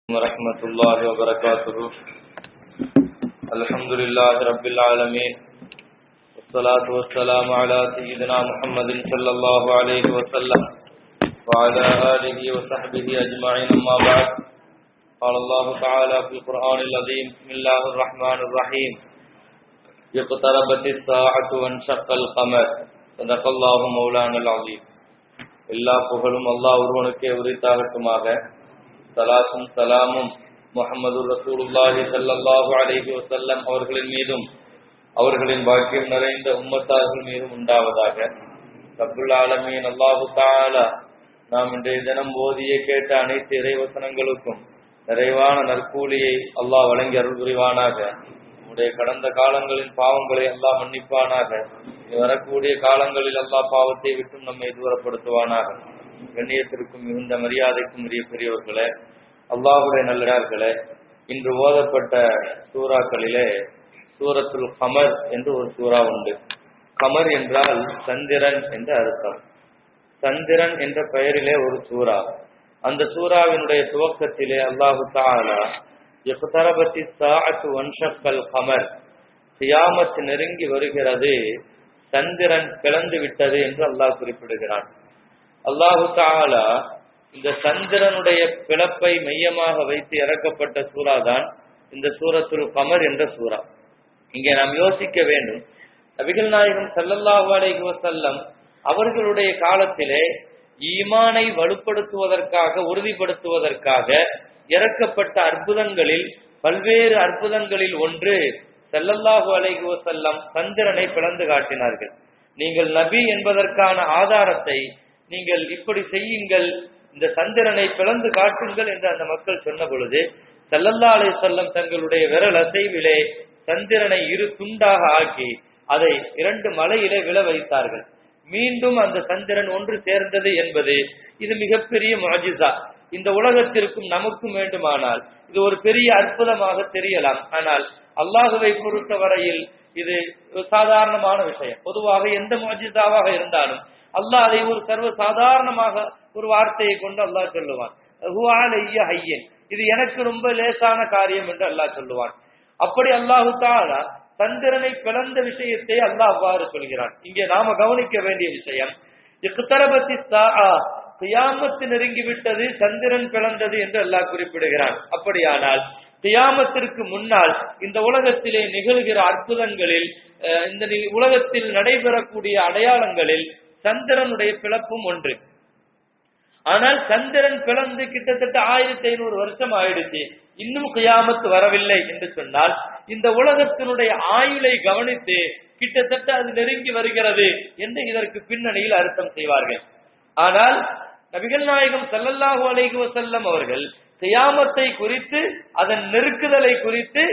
ورحمة الله وبركاته. الحمد لله رب العالمين، والصلاة والسلام على سيدنا محمد صلى الله عليه وسلم وعلى آله وصحبه أجمعين. أما بعد، قال الله تعالى في القرآن العظيم: بسم الله الرحمن الرحيم. اقتربت الساعة وانشق القمر. صدق الله مولانا العظيم. எல்லா புகழும் அல்லாஹ் ஒருவனுக்கே உரித்தாகட்டுமாக. சலாத்தும் சலாமும் முஹம்மது ரசூலுல்லாஹி ஸல்லல்லாஹு அலைஹி வஸல்லம் அவர்களின் மீதும் அவர்களின் பாக்கியம் நிறைந்த உம்மத்தார்கள் மீதும் உண்டாவதாக. ரப்புல் ஆலமீன் அல்லாஹு தஆலா நாம் இன்றைய தினம் ஓதிய கேட்ட அனைத்து இறைவசனங்களுக்கும் நிறைவான நற்கூலியை அல்லாஹ் வழங்கி அருள் புரிவானாக. நம்முடைய கடந்த காலங்களின் பாவங்களை அல்லாஹ் மன்னிப்பானாக. வரக்கூடிய காலங்களில் அல்லாஹ் பாவத்தை விட்டும் நம்மை தூரப்படுத்துவானாக. கண்ணியத்திற்கும் மிகுந்த மரியாதைக்கும் உரிய பெரியவர்களே, அல்லாஹுடைய நல்லடியார்களே, இன்று ஓதப்பட்ட சூறாக்களிலே சூரத்துல் கமர் என்று ஒரு சூறா உண்டு. கமர் என்றால் சந்திரன் என்ற அர்த்தம். சந்திரன் என்ற பெயரிலே ஒரு சூறா. அந்த சூறாவினுடைய துவக்கத்திலே அல்லாஹு தஆலா இக்தரபத்தி ஸாஅத்து வன்ஷக்கல் கமர், கியாமத் நெருங்கி வருகிறது, சந்திரன் பிளந்து விட்டது என்று அல்லாஹ் குறிப்பிடுகிறான். அல்லாஹு தஆலா இந்த சந்திரனுடைய பிளப்பை மையமாக வைத்து இறக்கப்பட்ட சூறா தான் இந்த சூரத்துல் கமர் என்ற சூறா. இங்கே நாம் யோசிக்க வேண்டும், நபிகள் நாயகம் ஸல்லல்லாஹு அலைஹி வஸல்லம் அவர்களுடைய காலத்திலே ஈமானை வலுப்படுத்துவதற்காக, உறுதிப்படுத்துவதற்காக இறக்கப்பட்ட அற்புதங்களில் பல்வேறு அற்புதங்களில் ஒன்று ஸல்லல்லாஹு அலைஹி வஸல்லம் சந்திரனை பிளந்து காட்டினார்கள். நீங்கள் நபி என்பதற்கான ஆதாரத்தை நீங்கள் இப்படி செய்யுங்கள், இந்த சந்திரனை பிளந்து காட்டுங்கள் என்று அந்த மக்கள் சொன்ன பொழுது ஸல்லல்லாஹு அலைஹி வஸல்லம் தங்களுடைய விரல் அசைவிலே சந்திரனை இரு துண்டாக ஆக்கி அதை இரண்டு மலையிலே விழ வைத்தார்கள். மீண்டும் அந்த சந்திரன் ஒன்று சேர்ந்தது என்பது இது மிகப்பெரிய முஅஜிஸா. இந்த உலகத்திற்கும் நமக்கும் வேண்டுமானால் இது ஒரு பெரிய அற்புதமாக தெரியலாம். ஆனால் அல்லாஹுவை பொறுத்த வரையில் இது சாதாரணமான விஷயம். பொதுவாக எந்த முஅஜிஸாவாக இருந்தாலும் அல்லாஹ் அதை ஒரு சர்வ சாதாரணமாக ஒரு வார்த்தையை கொண்டு அல்லாஹ் சொல்லுவான், ஹுவ அலைய ஹய்யன், இது எனக்கு ரொம்ப லேசான காரியம் என்று அல்லாஹ் சொல்லுவான். அப்படி அல்லாஹு தஆலா சந்திரனை பிளந்த விஷயத்தை அல்லாஹ் அவ்வாறு சொல்கிறான். இங்கே நாம கவனிக்க வேண்டிய விஷயம், இக்தரபத்தி ஸாஅ, கியாமத் நெருங்கிவிட்டது, சந்திரன் பிளந்தது என்று அல்லாஹ் குறிப்பிடுகிறான். அப்படியானால் கியாமத்திற்கு முன்னால் இந்த உலகத்திலே நிகழ்கிற அற்புதங்கள், இந்த உலகத்தில் நடைபெறக்கூடிய அடையாளங்களில் சந்திரனுடைய பிளப்பும் ஒன்று. ஆனால் சந்திரன் பிளந்து கிட்டத்தட்ட 1500 வருஷம் ஆயிடுச்சு, இன்னும் கியாமத் வரவில்லை என்று சொன்னால் இந்த உலகத்தினுடைய ஆயுளை கவனித்து கிட்டத்தட்ட அது நெருங்கி வருகிறது என்று இதற்கு பின்னணியில் அர்த்தம் செய்வார்கள். ஆனால் நபிகள் நாயகம் ஸல்லல்லாஹு அலைஹி வஸல்லம் அவர்கள் கியாமத்தை குறித்து, அதன் நெருக்குதலை குறித்து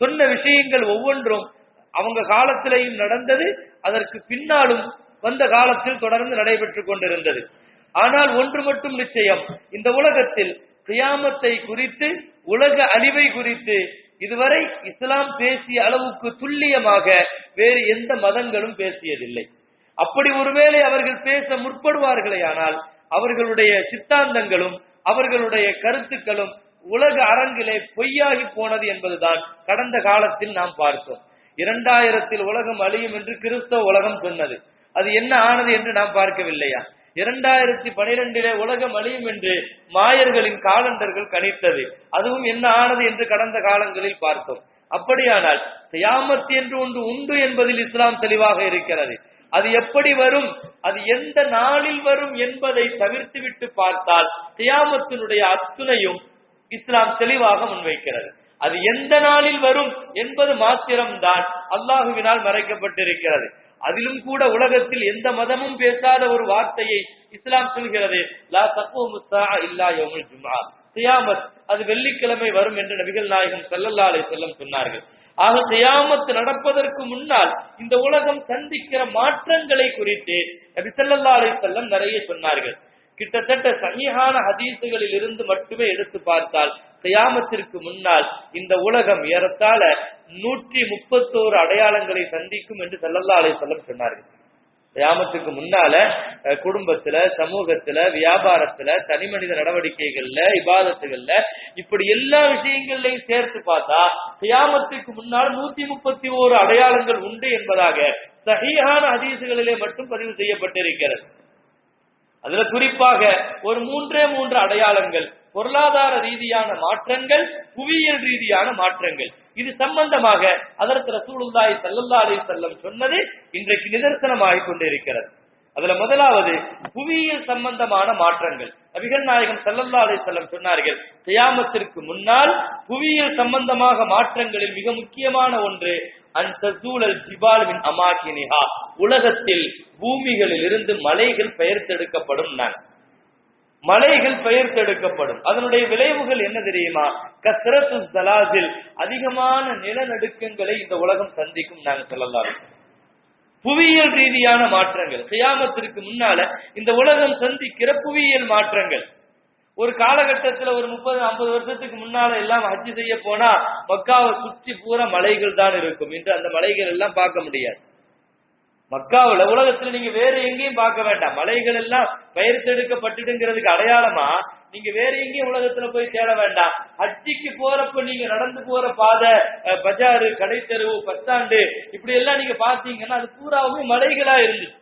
சொன்ன விஷயங்கள் ஒவ்வொன்றும் அவங்க காலத்திலேயும் நடந்தது, அதற்கு பின்னாலும் வந்த காலத்தில் தொடர்ந்து நடைபெற்றுக் கொண்டிருந்தது. ஆனால் ஒன்று மட்டும் நிச்சயம், இந்த உலகத்தில் கியாமத்தை குறித்து, உலக அழிவை குறித்து இதுவரை இஸ்லாம் பேசிய அளவுக்கு துல்லியமாக வேறு எந்த மதங்களும் பேசியதில்லை. அப்படி ஒருவேளை அவர்கள் பேச முற்படுவார்களே ஆனால் அவர்களுடைய சித்தாந்தங்களும் அவர்களுடைய கருத்துக்களும் உலக அரங்கிலே பொய்யாகி போனது என்பதுதான் கடந்த காலத்தில் நாம் பார்த்தோம். 2000 உலகம் அழியும் என்று கிறிஸ்தவ உலகம் சொன்னது. அது என்ன ஆனது என்று நாம் பார்க்கவில்லையா? 2012 உலகம் அழியும் என்று மாயர்களின் காலண்டர்கள் கணித்தது. அதுவும் என்ன ஆனது என்று கடந்த காலங்களில் பார்த்தோம். அப்படியானால் கியாமத் என்று ஒன்று உண்டு என்பதில் இஸ்லாம் தெளிவாக இருக்கிறது. அது எப்படி வரும், அது எந்த நாளில் வரும் என்பதை தவிர்த்து விட்டு பார்த்தால் கியாமத்தினுடைய அத்துணையும் இஸ்லாம் தெளிவாக முன்வைக்கிறது. அது எந்த நாளில் வரும் என்பது மாத்திரம்தான் அல்லாஹுவினால் மறைக்கப்பட்டிருக்கிறது. அதிலும் கூட உலகத்தில் எந்த மதமும் பேசாத ஒரு வார்த்தையை இஸ்லாம் சொல்கிறது, லா தக்கூமு ஸாஅ இல்லா யௌமுல் ஜும்ஆ, கியாமத் அது வெள்ளிக்கிழமை வரும் என்று நபிகள் நாயகம் ஸல்லல்லாஹு அலைஹி வஸல்லம் சொன்னார்கள். ஆக கியாமத் நடப்பதற்கு முன்னால் இந்த உலகம் சந்திக்கிற மாற்றங்களை குறித்து நபி ஸல்லல்லாஹு அலைஹி வஸல்லம் நிறைய சொன்னார்கள். கிட்டத்தட்ட சஹீஹான ஹதீசுகளில் இருந்து மட்டுமே எடுத்து பார்த்தால் கியாமத்திற்கு முன்னால் இந்த உலகம் ஏறத்தாழ 131 அடையாளங்களை சந்திக்கும் என்று ஸல்லல்லாஹு அலைஹி வஸல்லம் சொன்னார்கள். கியாமத்துக்கு முன்னால குடும்பத்துல, சமூகத்துல, வியாபாரத்துல, தனி மனித நடவடிக்கைகள்ல, இபாதத்துகள்ல, இப்படி எல்லா விஷயங்களையும் சேர்த்து பார்த்தா கியாமத்துக்கு முன்னால் 131 அடையாளங்கள் உண்டு என்பதாக சஹீஹான ஹதீஸ்களிலே மட்டும் பதிவு செய்யப்பட்டிருக்கிறது. அதுல குறிப்பாக ஒரு 3 அடையாளங்கள், பொருளாதார ரீதியான மாற்றங்கள், புவியியல் ரீதியான மாற்றங்கள். இது சம்பந்தமாக ஹஜ்ரத் ரசூலுல்லாஹி ஸல்லல்லாஹு அலைஹி வஸல்லம் சொன்னது இன்றைக்கு நிதர்சனமாகிக் கொண்டிருக்கிறது. அதுல முதலாவது புவியியல் சம்பந்தமான மாற்றங்கள். நபிகள் நாயகம் ஸல்லல்லாஹு அலைஹி வஸல்லம் சொன்னார்கள், கியாமத்திற்கு முன்னால் புவியியல் சம்பந்தமாக மாற்றங்களில் மிக முக்கியமான ஒன்று அன் தஸூலல் ஜிபால் மின் அமாகினிஹா, உலகத்தில் பூமிகளில் இருந்து மலைகள் பெயர்த்தெடுக்கப்படும். மலைகள் பெயர்த்தெடுக்கப்படும். அதனுடைய விளைவுகள் என்ன தெரியுமா? கஸ்ரத்து ஸலாசில், அதிகமான நிலநடுக்கங்களை இந்த உலகம் சந்திக்கும். நாங்க சொல்லலாம் புவியியல் ரீதியான மாற்றங்கள் கியாமத்திற்கு முன்னால இந்த உலகம் சந்திக்கிற புவியியல் மாற்றங்கள். ஒரு காலகட்டத்தில் ஒரு 30-50 வருஷத்துக்கு முன்னால எல்லாம் ஹஜ் செய்ய போனா மக்காவை சுற்றி பூரா மலைகள் தான் இருக்கும். இன்று அந்த மலைகள் எல்லாம் பார்க்க முடியாது. மக்காவுல உலகத்துல நீங்க வேற எங்கேயும் பார்க்க வேண்டாம். மலைகள் எல்லாம் பெயர்த்தெடுக்கப்பட்டுங்கிறதுக்கு அடையாளமா நீங்க வேற எங்கேயும் உலகத்துல போய் தேட வேண்டாம். ஹஜ்ஜிக்கு போறப்ப நீங்க நடந்து போற பாதை, பஜாரு, கடைத்தெருவு, பத்தாண்டு, இப்படி எல்லாம் நீங்க பாத்தீங்கன்னா அது பூராவுமே மலைகளா இருந்துச்சு.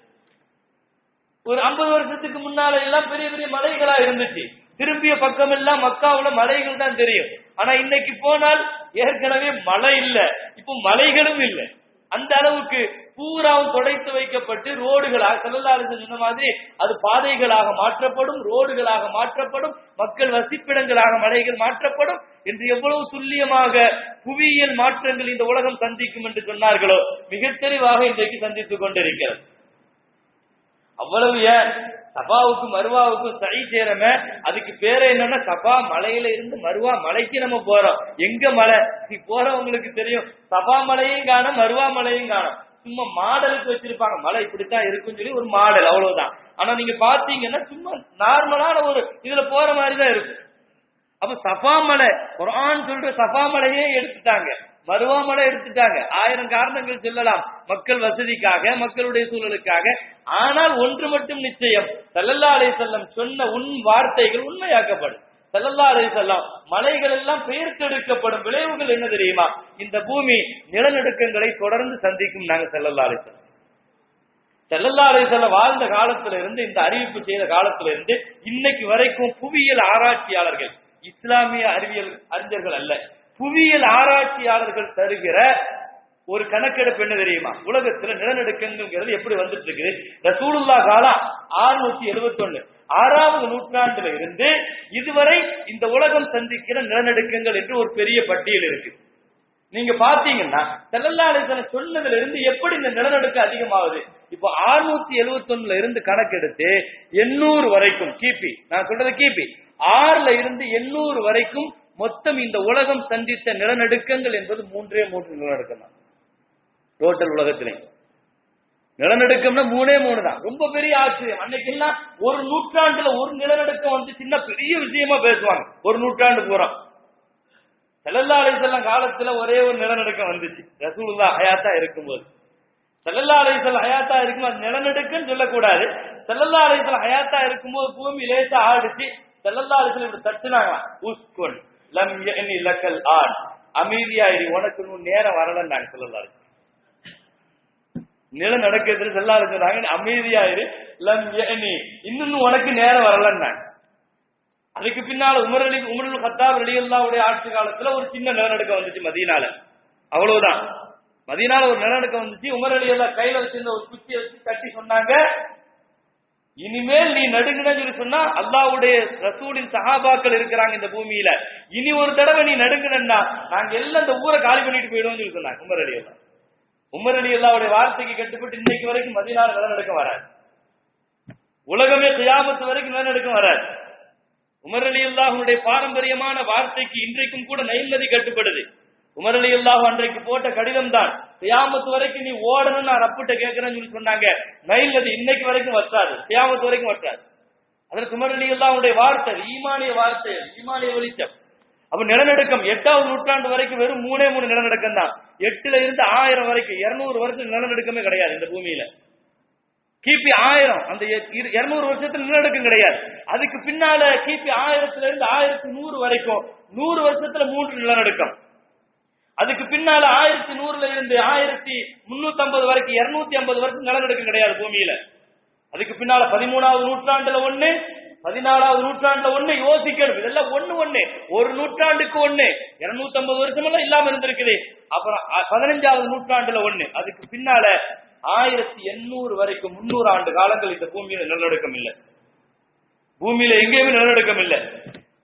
ஒரு 50 வருஷத்துக்கு முன்னால எல்லாம் பெரிய பெரிய மலைகளா இருந்துச்சு. திரும்பிய பக்கம் எல்லாம் மக்காவுல மலைகள் தான் தெரியும். ஆனா இன்னைக்கு போனால் ஏற்கனவே மழை இல்ல, இப்போ மலைகளும் இல்லை. அந்த அளவுக்கு பூராவும் துடைத்து வைக்கப்பட்டு ரோடுகளாக, ஸல்லல்லாஹு அலைஹி வஸல்லம் சொன்ன மாதிரி அது பாதைகளாக மாற்றப்படும், ரோடுகளாக மாற்றப்படும், மக்கள் வசிப்பிடங்களாக மலைகள் மாற்றப்படும் என்று எவ்வளவு துல்லியமாக புவியியல் மாற்றங்கள் இந்த உலகம் சந்திக்கும் என்று சொன்னார்களோ மிக தெளிவாக இன்றைக்கு சந்தித்துக் கொண்டிருக்கிறது. அவ்வளவு ஏன் சபாவுக்கும் மருவாவுக்கும் சரி சேரமே, அதுக்கு பேரு என்னன்னா சபா மலையில இருந்து மருவா மலைக்கு நம்ம போறோம். எங்க மலை போறவங்களுக்கு தெரியும். சபா மலையும் காணும், மருவா மலையும் காணும். சும்மா மாடலுக்கு வச்சிருப்பாங்க, மலை இப்படித்தான் இருக்குன்னு சொல்லி ஒரு மாடல், அவ்வளவுதான். ஆனா நீங்க பாத்தீங்கன்னா சும்மா நார்மலான ஒரு இதுல போற மாதிரிதான் இருக்கும். அப்ப சஃபா மலை, குர்ஆன் சொல்ற சஃபா மலையே எடுத்துட்டாங்க, மருவா மலை எடுத்துட்டாங்க. 1000 காரணங்கள் சொல்லலாம், மக்கள் வசதிக்காக, மக்களுடைய சூழலுக்காக. ஆனால் ஒன்று மட்டும் நிச்சயம், ஸல்லல்லாஹு அலைஹி வஸல்லம் சொன்ன வார்த்தைகள் உண்மையாக்கப்படும். ஸல்லல்லாஹு அலைஹி வஸல்லம் மலைகள் எல்லாம் பெயர்த்தெடுக்கப்படும். விளைவுகள் என்ன தெரியுமா? இந்த பூமி நிலநடுக்கங்களை தொடர்ந்து சந்திக்கும். நாங்க ஸல்லல்லாஹு அலைஹி வஸல்லம் வாழ்ந்த காலத்துல இருந்து, இந்த அறிவிப்பு செய்த காலத்துல இருந்து இன்னைக்கு வரைக்கும் புவியியல் ஆராய்ச்சியாளர்கள், இஸ்லாமிய அறிவியல் அறிஞர்கள் அல்ல, புவியியல் ஆராய்ச்சியாளர்கள் தருகிற ஒரு கணக்கெடுப்பு என்ன தெரியுமா? உலகத்துல நிலநடுக்கங்கள் எப்படி வந்துட்டு இருக்குது? ரசூலுல்லாஹ் காலம் 671, 6வது நூற்றாண்டுல இருந்து இதுவரை இந்த உலகம் சந்திக்கிற நிலநடுக்கங்கள் என்று ஒரு பெரிய பட்டியல் இருக்கு. நீங்க பாத்தீங்கன்னா ஸல்லல்லாஹு அலைஹி வஸல்லம் சொன்னதுல இருந்து எப்படி இந்த நிலநடுக்கம் அதிகமாகுது. இப்போ 671ல இருந்து கணக்கெடுத்து 800 வரைக்கும், கிபி நான் சொல்றது கிபி 6ல இருந்து 800 வரைக்கும் மொத்தம் இந்த உலகம் சந்தித்த நிலநடுக்கங்கள் என்பது 3 நிலநடுக்கம் தான். டோட்டல் உலகத்திலே நிலநடுக்கம்னா 3 தான். ரொம்ப பெரிய ஆச்சரியம். அன்னைக்கெல்லாம் ஒரு நூற்றாண்டுல ஒரு நிலநடுக்கம் வந்து சின்ன பெரிய விஷயமா பேசுவாங்க. ஒரு நூற்றாண்டு பூரா ஸல்லல்லாஹு அலைஹி வஸல்லம் காலத்துல ஒரே ஒரு நிலநடுக்கம் வந்துச்சு, ரசூலுல்லாஹ் ஹயாத்தா இருக்கும்போது. ஸல்லல்லாஹு அலைஹி வஸல்லம் ஹயாத்தா இருக்கும்போது நிலநடுக்கம் சொல்லக்கூடாது. ஸல்லல்லாஹு அலைஹி வஸல்லம் ஹயாத்தா இருக்கும்போது பூமி லேசா ஆடிச்சு. ஸல்லல்லாஹு அலைஹி வஸல்லம் இப்படி தட்டுனாங்களாம், உஸ்குன் லம் யனி லக்கல் ஆன், அமைதியாயிரு, உனக்கு இன்னும் நேரம் வரலன்னாங்க ஸல்லல்லாஹு அலைஹி வஸல்லம். நிலநடுக்கத்துல ஸல்லல்லாஹு அலைஹி வஸல்லம் சொன்னாங்க, அமைதியாயிரு, லம் யனி, இன்னும் உனக்கு நேரம் வரலன்னாங்க. அதுக்கு பின்னால உமருல் கத்தாப் ரலியல்லாஹு ஆட்சி காலத்துல ஒரு சின்ன நிலநடுக்கம் வந்துச்சு மதீனால, அவ்வளவுதான். மதீனால ஒரு நிலநடுக்கம் வந்துச்சு. உமர் ரலியல்லாஹு கையில வச்சிருந்த ஒரு குச்சியை வச்சு தட்டி சொன்னாங்க, இனிமேல் நீ நடுங்குன்னு சொல்லி சொன்னா அல்லாஹ்வுடைய ரசூலின் சஹாபாக்கள் இருக்கிறாங்க இந்த பூமியில, இனி ஒரு தடவை நீ நடுங்குனா நாங்க எல்லாம் இந்த ஊரை காலி பண்ணிட்டு போயிடுவோம்னு சொல்லி சொன்னாங்க உமர் ரலியல்லாஹு. உமர் ரலியல்லாஹுடைய வார்த்தைக்கு கட்டுப்பட்டு இன்னைக்கு வரைக்கும் மதீனால நிலநடுக்கம் வராது. உலகமே கியாமத் வரைக்கும் நிலநடுக்கம் வராது. உமர் ரலியல்லாஹுடைய பாரம்பரியமான வார்த்தைக்கு இன்றைக்கும் கூட நைல் நதி கட்டுப்படுது. உமர் ரலியல்லாஹு அன்றைக்கு போட்ட கடிதம் தான், கியாமத் வரைக்கும் நீ ஓடணும்னு நான் ரப்பிட்ட கேட்கிறேன்னு சொல்லி சொன்னாங்க. நைல் நதி இன்னைக்கு வரைக்கும் வற்றாது, கியாமத் வரைக்கும் வற்றாது. அதற்கு உமர் ரலியல்லாஹுடைய வார்த்தை ஈமானிய வார்த்தை, ஈமானிய வெளிச்சம். அப்ப நிலநடுக்கம் 8வது நூற்றாண்டு வரைக்கும் வெறும் 3 நிலநடுக்கம் தான். 8ல இருந்து 1000 வரைக்கும் 200 வருஷம் நிலநடுக்கமே கிடையாது இந்த பூமியில. கிபி 1000 அந்த 200 வருஷத்துல நிலநடுக்கம் கிடையாது. அதுக்கு பின்னால கிபி 1000 இருந்து 1100 வரைக்கும் 100 வருஷத்துல 3 நிலநடுக்கம். அதுக்கு பின்னால 1100 இருந்து 1350 வரைக்கும் 250 வருஷம் நிலநடுக்கம் கிடையாது பூமியில. அதுக்கு பின்னால 13வது நூற்றாண்டுல 1, 14வது நூற்றாண்டுல 1. யோசிக்கணும், இதெல்லாம் ஒண்ணு ஒரு நூற்றாண்டுக்கு 1, 250 வருஷம் எல்லாம் இல்லாம இருந்திருக்குது. அப்புறம் 15வது நூற்றாண்டுல 1. அதுக்கு பின்னால 1800 வரைக்கும் 300 ஆண்டு காலங்கள் இந்த பூமியில நிலநடுக்கம் இல்லை. பூமியில எங்கேயுமே நிலநடுக்கம் இல்லை.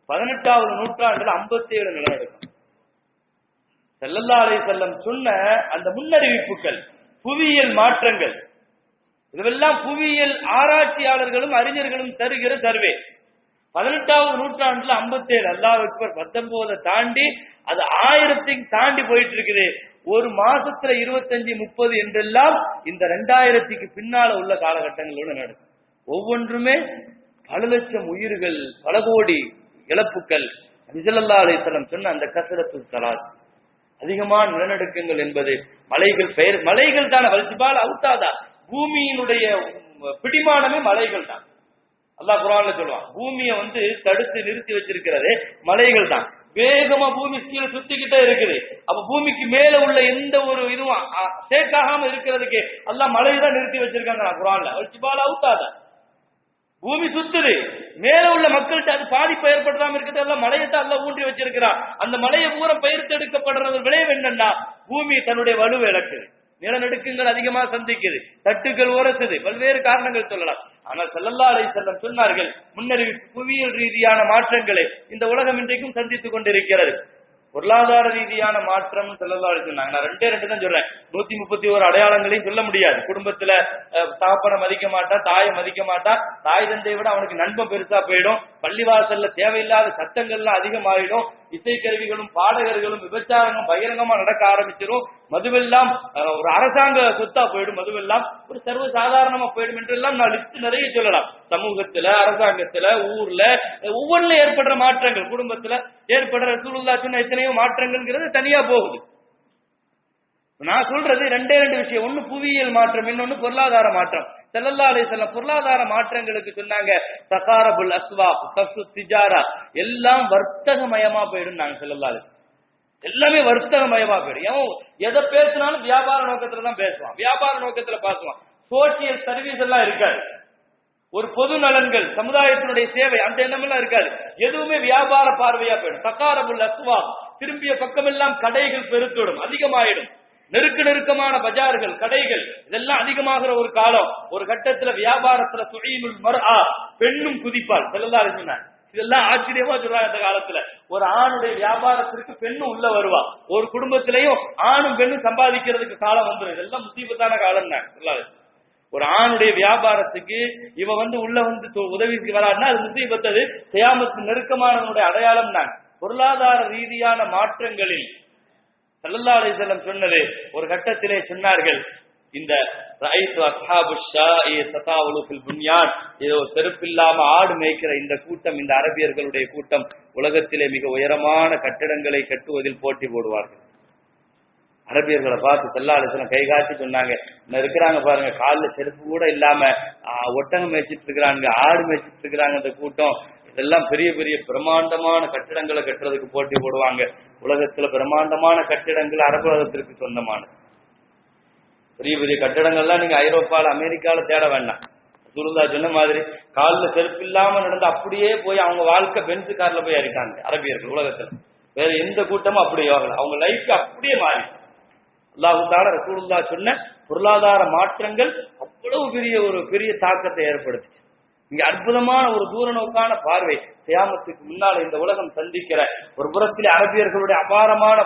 18வது நூற்றாண்டுல 57 நிலநடுக்கம். ஸல்லல்லாஹு அலைஹி வஸல்லம் சொன்ன அந்த முன்னறிவிப்புகள், புவியியல் மாற்றங்கள், இதெல்லாம் புவியியல் ஆராய்ச்சியாளர்களும் அறிஞர்களும் தருகிற சர்வே. 18வது நூற்றாண்டுல 57, அல்லாஹ் அக்பர், 19 தாண்டி அது 1000 தாண்டி போயிட்டு இருக்குது. ஒரு மாசத்துல 25, 30 என்றெல்லாம் இந்த 2000க்கு பின்னால உள்ள காலகட்டங்களோட நடக்கும். ஒவ்வொன்றுமே பல லட்சம் உயிர்கள், பல கோடி இழப்புகள். ஸல்லல்லாஹு அலைஹி வஸல்லம் சொன்ன அந்த கஸரத்து ஸலாத், அதிகமான நிலநடுக்கங்கள் என்பது மலைகள் தானே. வல்ஜிபால் அவுத்தாதா, பூமியினுடைய பிடிமானமே மலைகள் தான். அல்லாஹ் குர்ஆன்ல சொல்லுவான், பூமியை தடுத்து நிறுத்தி வச்சிருக்கிறது மலைகள் தான். வேகமா பூமி கீழே சுத்திக்கிட்டே இருக்குது. அப்ப பூமிக்கு மேல உள்ள எந்த ஒரு இதுவும் சேக்காகாம இருக்கிறதுக்கு அல்லாஹ் மலையை தான் நிறுத்தி வச்சிருக்காங்க குர்ஆன்ல. வல்ஜிபால் அவுத்தாதா, பூமி சுத்துது, மேல உள்ள மக்கள்கிட்ட அது பாதிப்பு ஏற்படுறாம இருக்கிறது எல்லாம் மலையத்தான் எல்லாம் ஊன்றி வச்சிருக்கிறான். அந்த மலையை பூரா பயிர்த்தெடுக்கப்படுறது விளைவு என்னன்னா, பூமி தன்னுடைய வலுவை இழக்குது, நிலநடுக்கங்கள் அதிகமா சந்திக்குது, தட்டுகள் உரசுது, பல்வேறு காரணங்கள் சொல்லலாம். ஆனால் ஸல்லல்லாஹு அலைஹி வஸல்லம் சொன்னார்கள், முன்னறிவிப்பு புவியியல் ரீதியான மாற்றங்களை இந்த உலகம் இன்றைக்கும் சந்தித்துக் கொண்டிருக்கிறது. பொருளாதார ரீதியான மாற்றம் ஸல்லல்லாஹு அலைஹி வஸல்லம், நான் 2 தான் சொல்றேன், 131 அடையாளங்களையும் சொல்ல முடியாது. குடும்பத்துல தகப்பனை மதிக்க மாட்டான், தாயை மதிக்க மாட்டான், தாய் தந்தையை விட அவனுக்கு நண்பன் பெருசா போயிடும், பள்ளிவாசல்ல தேவையில்லாத சத்தங்கள்லாம் அதிகமாயிடும், இசைக்கருவிகளும் பாடகர்களும் விபச்சாரங்களும் பகிரங்கமா நடக்க ஆரம்பிச்சிடும், மதுவெல்லாம் ஒரு அரசாங்க சொத்தா போயிடும், மதுவெல்லாம் ஒரு சர்வ சாதாரணமா போயிடும் என்றெல்லாம் நான் லிஸ்ட் நிறைய சொல்லலாம். சமூகத்துல, அரசாங்கத்துல, ஊர்ல ஒவ்வொன்றுல ஏற்படுற மாற்றங்கள், குடும்பத்துல ஏற்படுற ரசூலுல்லாஹ் சொன்ன எத்தனையோ மாற்றங்கள்ங்கிறது தனியா போகுது. நான் சொல்றது 2 விஷயம். ஒன்னு புவியியல் மாற்றம், இன்னொன்னு பொருளாதார மாற்றம். ஸல்லல்லாஹு அலைஹி வஸல்லம் பொருளாதார மாற்றங்களுக்கு சொன்னாங்க, தகாரபுல் அஸ்வாக், தஃசு திஜாரா, எல்லாம் வர்த்தகமயமா போயிடும் நாங்க ஸல்லல்லாஹு அலைஹி வஸல்லம். எல்லாமே வர்த்தகமயமா போயிடும். எதை பேசினாலும் வியாபார நோக்கத்துல தான் பேசுவான், வியாபார நோக்கத்துல பேசுவான். சோசியல் சர்வீஸ் எல்லாம் இருக்காது, ஒரு பொது நலன்கள், சமுதாயத்தினுடைய சேவை, அந்த எண்ணம் எல்லாம் இருக்காது. எதுவுமே வியாபார பார்வையா போயிடும். தகாரபுல் அஸ்வாக், திரும்பிய பக்கமெல்லாம் கடைகள் பெருத்துடும், அதிகமாயிடும். நெருக்கமான பஜார்கள், கடைகள் இதெல்லாம் அதிகமாகிற ஒரு காலம். ஒரு கட்டத்துல வியாபாரத்துல துஈனுல் மர்ஆ, பெண்ணும் குதிப்பால். ஸல்லல்லாஹு அலைஹி வஸல்லம் இதெல்லாம் ஆச்சரியமா சொல்றாங்க. அந்த காலத்துல ஒரு ஆணுடைய வியாபாரத்திற்கு பெண்ணும் உள்ள வருவா. ஒரு குடும்பத்திலையும் ஆணும் பெண்ணும் சம்பாதிக்கிறதுக்கு காலம் வந்துடும். இதெல்லாம் முசீபத்தான காலம் தான். ஸல்லல்லாஹு அலைஹி வஸல்லம் ஒரு ஆணுடைய வியாபாரத்துக்கு இவ உள்ள உதவிக்கு வராதுன்னா அது முசீபத். அது கியாமத்துக்கு நெருக்கமானவனுடைய அடையாளம் தான். பொருளாதார ரீதியான மாற்றங்களில் ஸல்லல்லாஹு அலைஹி வஸல்லம் சொன்னது, ஒரு கட்டத்திலே சொன்னார்கள், இந்த ரஐது அஸ்ஹாபு ஷாஇ ததாவலு ஃபில் புன்யான், ஏதோ செருப்பில்லாம ஆடு மேய்க்கிற இந்த கூட்டம், இந்த அரபியர்களுடைய கூட்டம் உலகத்திலே மிக உயரமான கட்டிடங்களை கட்டுவதில் போட்டி போடுவார்கள். அரபியர்களை பார்த்து ஸல்லல்லாஹு அலைஹி வஸல்லம் கை காட்டி சொன்னாங்க, இருக்கிறாங்க பாருங்க, காலில் செருப்பு கூட இல்லாம ஒட்டகம் மேய்ச்சிட்டு இருக்கிறாங்க, ஆடு மேய்ச்சிட்டு இருக்கிறாங்க இந்த கூட்டம், இதெல்லாம் பெரிய பெரிய பிரம்மாண்டமான கட்டிடங்களை கட்டுறதுக்கு போட்டி போடுவாங்க. உலகத்துல பிரம்மாண்டமான கட்டிடங்கள் அரபு உலகத்திற்கு சொந்தமானது. பெரிய பெரிய கட்டிடங்கள்லாம் நீங்க ஐரோப்பால அமெரிக்கால தேட வேண்டாம். ரசூலுல்லாஹ் சொன்ன மாதிரி காலில் செருப்பு இல்லாம நடந்து அப்படியே போய் அவங்க வாழ்க்கை பென்ஸ் கார்ல போய் அறிக்காங்க அரபியர்கள். உலகத்துல வேற எந்த கூட்டமும் அப்படியே ஆகல, அவங்க லைஃப் அப்படியே மாறி. அல்லாஹ் தஆலா ரசூலுல்லாஹ் சொன்ன பொருளாதார மாற்றங்கள் அவ்வளவு பெரிய தாக்கத்தை ஏற்படுத்தி, இங்க அற்புதமான ஒரு தூர நோக்கான பார்வை. கியாமத்துக்கு முன்னால் இந்த உலகம் சந்திக்கிற ஒரு புறத்தில் அரபியர்களுடைய அபாரமான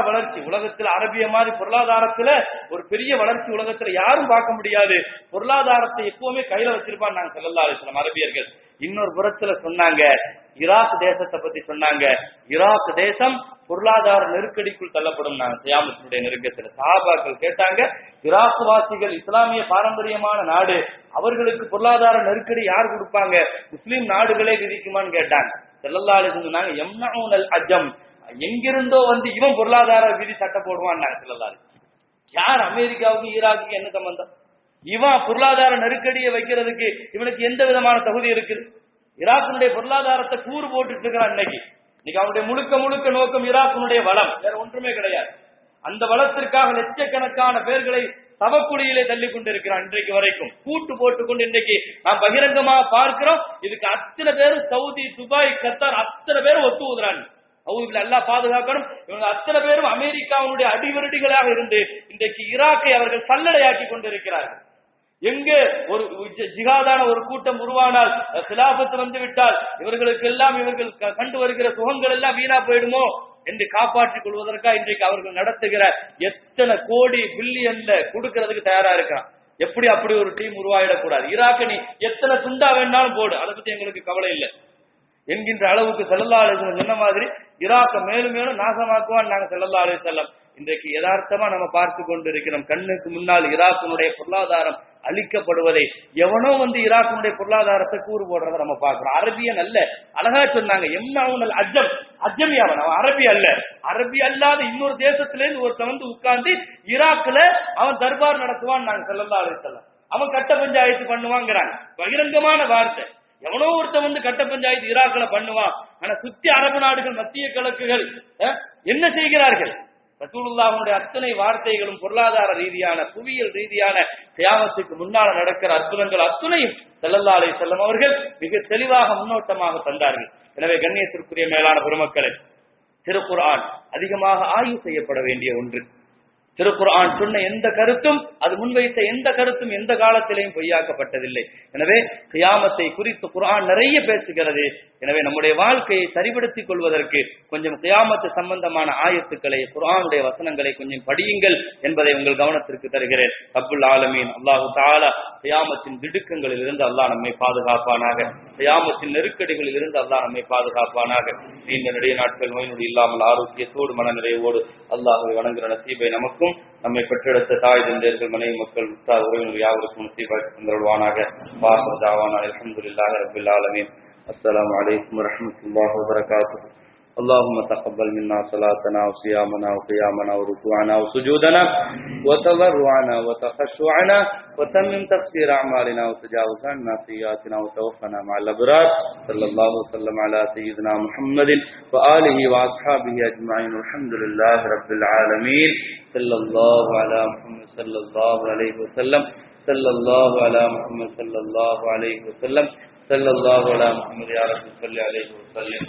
வளர்ச்சி, உலகத்தில் அரபிய மாதிரி பொருளாதாரத்துல ஒரு பெரிய வளர்ச்சி உலகத்துல யாரும் பார்க்க முடியாது. பொருளாதாரத்தை எப்பவுமே கையில வச்சிருப்பான் நாங்க ஸல்லல்லாஹு அலைஹி வஸல்லம் அரபியர்கள். இன்னொரு புறத்துல சொன்னாங்க, ஈராக் தேசத்தை பத்தி சொன்னாங்க, ஈராக் தேசம் பொருளாதார நெருக்கடிக்குள் தள்ளப்படும் நாங்க கியாமத்துடைய நெருக்கத்துல. சஹாபாக்கள் கேட்டாங்க, ஈராக் வாசிகள் இஸ்லாமிய பாரம்பரியமான நாடு, அவர்களுக்கு பொருளாதார நெருக்கடி யார் கொடுப்பாங்க, முஸ்லீம் நாடுகளே விதிக்குமான்னு கேட்டாங்க. ஸல்லல்லாஹு அலைஹி வஸல்லம் சொன்னாங்க, யம்னஊனல் அஜம், எங்கிருந்தோ இவன் பொருளாதார விதி சட்டம் போடுவான். ஸல்லல்லாஹு அலைஹி வஸல்லம் யார், அமெரிக்காவுக்கு ஈராக்குக்கு என்ன சம்பந்தம்? இவன் பொருளாதார நெருக்கடியை வைக்கிறதுக்கு இவனுக்கு எந்த விதமான தகுதி இருக்குது? ஈராக்கினுடைய பொருளாதாரத்தை கூறு போட்டுட்டு இருக்கிறான் இன்னைக்கு அவனுடைய முழுக்க நோக்கம் ஈராக்கினுடைய வளம், வேற ஒன்றுமே கிடையாது. அந்த வளத்திற்காக லட்சக்கணக்கான பேர்களை சவக்குழியிலே தள்ளி கொண்டிருக்கிறான் இன்றைக்கு வரைக்கும். கூட்டு போட்டுக்கொண்டு இன்றைக்கு நாம் பகிரங்கமாக பார்க்கிறோம். இதுக்கு அத்தனை பேரும் சவுதி, துபாய், கத்தார் அத்தனை பேரும் ஒத்து ஊதுறாங்க. அல்லாஹ் பாதுகாக்கணும். இவங்க அத்தனை பேரும் அமெரிக்காவுடைய அடிவருடிகளாக இருந்து இன்றைக்கு ஈராக்கை அவர்கள் சல்லடையாக்கி கொண்டிருக்கிறார்கள். எங்கே ஒரு ஜிகாதான ஒரு கூட்டம் உருவானால், கிலாபத்து வந்து விட்டால் இவர்களுக்கு எல்லாம் இவர்கள் கண்டு வருகிற சுகங்கள் எல்லாம் வீணா போயிடுமோ என்று காப்பாற்றிக் கொள்வதற்காக இன்றைக்கு அவர்கள் நடத்துகிற எத்தனை கோடி பில்லியன்ல கொடுக்கிறதுக்கு தயாரா இருக்கான். எப்படி அப்படி ஒரு டீம் உருவாயிடக்கூடாது. ஈராக்க நீ எத்தனை துண்டா வேணாலும் போடு, அதை பத்தி எங்களுக்கு கவலை இல்லை என்கின்ற அளவுக்கு ஸல்லல்லாஹு அலைஹி வஸல்லம் சொன்ன மாதிரி ஈராக்க மேலும் மேலும் நாசமாக்குவான் நாங்க ஸல்லல்லாஹு அலைஹி வஸல்லம். இன்றைக்கு யதார்த்தமா நம்ம பார்த்து கொண்டிருக்கிறோம். கண்ணுக்கு முன்னால் ஈராக்கினுடைய பொருளாதாரம் அழிக்கப்படுவதை எவனோ வந்து ஈராக்கினுடைய பொருளாதாரத்தை கூறு போடுறத நம்ம பார்க்கிறோம். அரபியன் அல்ல, அழகா சொன்னாங்க எம்னாவுனல் அஜமி, அவன் அரபி அல்ல. அரபி அல்லாத இன்னொரு தேசத்திலேருந்து ஒருத்தன் வந்து உட்கார்ந்து ஈராக்ல அவன் தர்பார் நடத்துவான் நாங்க ஸல்லல்லாஹு அலைஹி வஸல்லம். அவன் கட்ட பஞ்சாயத்து பண்ணுவாங்கிறாங்க, பகிரங்கமான வார்த்தை. எவனோ ஒருத்தன் வந்து கட்ட பஞ்சாயத்து ஈராக்ல பண்ணுவான். ஆனா சுத்தி அரபு நாடுகள், மத்திய கிழக்குகள் என்ன செய்கிறார்கள்? ரசூலுல்லாஹ்வுடைய அத்தனை வார்த்தைகளும் பொருளாதார ரீதியான, புவியியல் ரீதியான கியாமத்துக்கு முன்னால நடக்கிற அற்புதங்கள் அத்துணையும் ஸல்லல்லாஹு அலைஹி வஸல்லம் அவர்கள் மிக தெளிவாக முன்னோட்டமாக தந்தார்கள். எனவே கண்ணியத்திற்குரிய மேலான பெருமக்களே, திருக்குர்ஆன் அதிகமாக ஆய்வு செய்யப்பட வேண்டிய ஒன்று. திருக்குர்ஆன் சொன்ன எந்த கருத்தும், அது முன்வைத்த எந்த கருத்தும் எந்த காலத்திலேயும் பொய்யாக்கப்பட்டதில்லை. எனவே கியாமத்தை குறித்து குர்ஆன் நிறைய பேசுகிறது. எனவே நம்முடைய வாழ்க்கையை சரிபடுத்திக் கொள்வதற்கு கொஞ்சம் கியாமத்து சம்பந்தமான ஆயத்துக்களை, குர்ஆனுடைய வசனங்களை கொஞ்சம் படியுங்கள் என்பதை உங்கள் கவனத்திற்கு தருகிறேன். ரப்புல் ஆலமீன் அல்லாஹு தஆலா கியாமத்தின் திடுக்கங்களில் இருந்து அல்லாஹ் நம்மை பாதுகாப்பானாக. கியாமத்தின் நெருக்கடிகளில் இருந்து அல்லாஹ் நம்மை பாதுகாப்பானாக. நீண்ட நெடிய நாட்கள் நோய் நொடி இல்லாமல் ஆரோக்கியத்தோடு மன நிறைவோடு அல்லாஹ்வை வணங்குகிற நசீபை நமக்கும், நம்மை பெற்றெடுத்த தாய் தந்தையர்கள், மனைவி மக்கள், உற்றார் உறவினர் யாவருக்கும் நசீபாக்கி தந்தருள்வானாக. வாஹிரு தஅவானா அல்ஹம்துலில்லாஹி ரப்பில் ஆலமீன். அஸ்ஸலாமு அலைக்கும் வரஹ்மத்துல்லாஹி வபரகாத்துஹு. اللهم تقبل منا صلاتنا وصيامنا وقيامنا وركوعنا وسجودنا وتضرعنا وتخشعنا وتمم تقصير أعمالنا وتجاوز عنا سيئاتنا وتوفنا مع الأبرار. صلى الله وسلم على سيدنا محمد وآله وأصحابه أجمعين. الحمد لله رب العالمين. صلى الله على محمد صلى الله عليه وسلم. صلى الله على محمد صلى الله عليه وسلم. صلى الله على محمد يا رب صل عليه وسلم.